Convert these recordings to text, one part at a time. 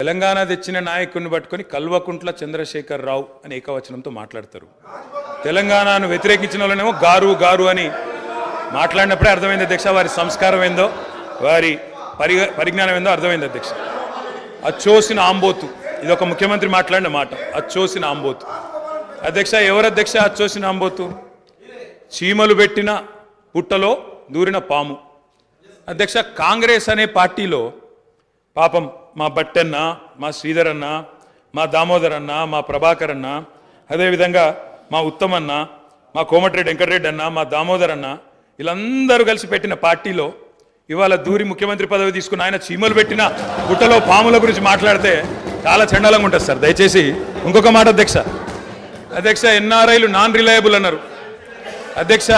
తెలంగాణ తెచ్చిన నాయకుడిని పట్టుకొని కల్వకుంట్ల చంద్రశేఖర్ రావు అని ఏకవచనంతో మాట్లాడతారు. తెలంగాణను వ్యతిరేకించిన వాళ్ళనేమో గారు గారు అని మాట్లాడినప్పుడే అర్థమైంది అధ్యక్ష, వారి సంస్కారం ఏందో, వారి పరిజ్ఞానం ఏందో అర్థమైంది అధ్యక్ష. అచ్చోసిన ఆంబోతు, ఇది ఒక ముఖ్యమంత్రి మాట్లాడిన మాట, అచ్చోసిన ఆంబోతు. అధ్యక్ష, ఎవరు అధ్యక్ష అచ్చోసిన ఆంబోతు? చీమలు పెట్టిన పుట్టలో దూరిన పాము. అధ్యక్ష, కాంగ్రెస్ అనే పార్టీలో పాపం మా బట్టన్న, మా శ్రీధర్ అన్న, మా దామోదర్ అన్న, మా ప్రభాకర్ అన్న, అదేవిధంగా మా ఉత్తమన్న, మా కోమటిరెడ్డి వెంకటరెడ్డి అన్న, మా దామోదర్ అన్న, వీళ్ళందరూ కలిసి పెట్టిన పార్టీలో ఇవాళ దూరి ముఖ్యమంత్రి పదవి తీసుకుని ఆయన చీమలు పెట్టిన పుట్టలో పాముల గురించి మాట్లాడితే చాలా చండాలంగా ఉంటుంది సార్. దయచేసి ఇంకొక మాట అధ్యక్ష. అధ్యక్ష, ఎన్ఆర్ఐలు నాన్ రిలయబుల్ అన్నారు. అధ్యక్ష,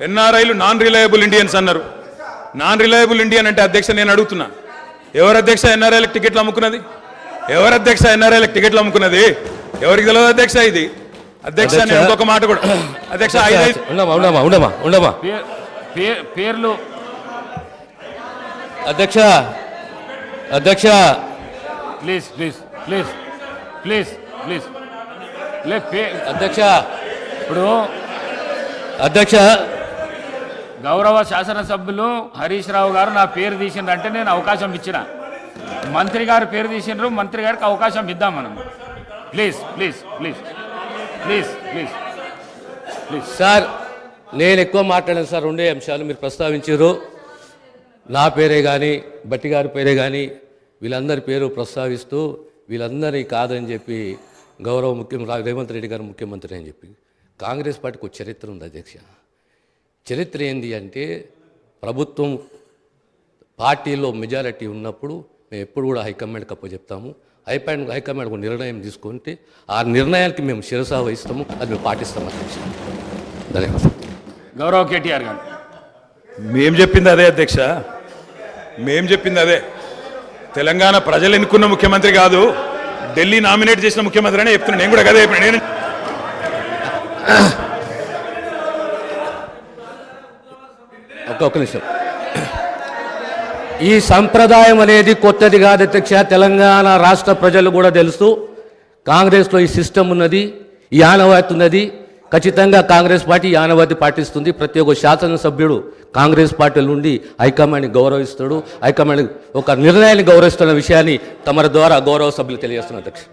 ఎన్ఆర్ఐలు నాన్ రిలయబుల్ ఇండియన్స్ అన్నారు. నాన్ రిలయబుల్ ఇండియన్ అంటే అధ్యక్ష నేను అడుగుతున్నా, ఎవరు అధ్యక్ష ఎన్ఆర్ఐలకు టికెట్లు అమ్ముకున్నది? ఎవరు అధ్యక్ష ఎన్ఆర్ఐలకు టికెట్లు అమ్ముకున్నది? ఎవరికి తెలియదు అధ్యక్ష ఇది? అధ్యక్ష నేను ఇంకొక మాట కూడా అధ్యక్ష, పేర్లు అధ్యక్ష అధ్యక్ష please please please please please అధ్యక్ష ఇప్పుడు అధ్యక్ష గౌరవ శాసనసభ్యులు హరీష్ రావు గారు నా పేరు తీసిండ్రంటే నేను అవకాశం ఇచ్చిన. మంత్రి గారు పేరు తీసిండ్రు, మంత్రి గారికి అవకాశం ఇద్దాం మనం. Please please please please please please sir, నేను ఎక్కువ మాట్లాడాను సార్. రెండే అంశాలు మీరు ప్రస్తావించారు. నా పేరే కానీ, బట్టి గారి పేరే కానీ, వీళ్ళందరి పేరు ప్రస్తావిస్తూ వీళ్ళందరినీ కాదని చెప్పి గౌరవ రేవంత్ రెడ్డి గారు ముఖ్యమంత్రి అని చెప్పి. కాంగ్రెస్ పార్టీకి ఒక చరిత్ర ఉంది అధ్యక్ష. చరిత్ర ఏంది అంటే, ప్రభుత్వం పార్టీలో మెజారిటీ ఉన్నప్పుడు మేము ఎప్పుడు కూడా హైకమాండ్కి అప్పచెప్తాము. హైకమాండ్ ఒక నిర్ణయం తీసుకుంటే ఆ నిర్ణయానికి మేము శిరసా వహిస్తాము, అది మేము పాటిస్తాము అధ్యక్ష. ధన్యవాదాలు. గౌరవ కేటీఆర్ గారు. మేం చెప్పింది అదే అధ్యక్ష, మేం చెప్పింది అదే. తెలంగాణ ప్రజలు ఎన్నుకున్న ముఖ్యమంత్రి కాదు, ఢిల్లీ నామినేట్ చేసిన ముఖ్యమంత్రి అనే చెప్తున్నాను. నేను కూడా కదే చెప్పిన. నేను ఒక్క నిమిషం. ఈ సంప్రదాయం అనేది కొత్తది కాదు అధ్యక్ష. తెలంగాణ రాష్ట్ర ప్రజలు కూడా తెలుసు, కాంగ్రెస్లో ఈ సిస్టమ్ ఉన్నది, ఈ ఆనవాయితీ ఉన్నది. ఖచ్చితంగా కాంగ్రెస్ పార్టీ ఈ ఆనవాయితీ పాటిస్తుంది. ప్రతి ఒక్క శాసనసభ్యుడు కాంగ్రెస్ పార్టీ నుండి హైకమాండ్ని గౌరవిస్తాడు, హైకమాండ్ ఒక నిర్ణయాన్ని గౌరవిస్తున్న విషయాన్ని తమ ద్వారా గౌరవ సభ్యులు తెలియజేస్తున్నారు అధ్యక్ష.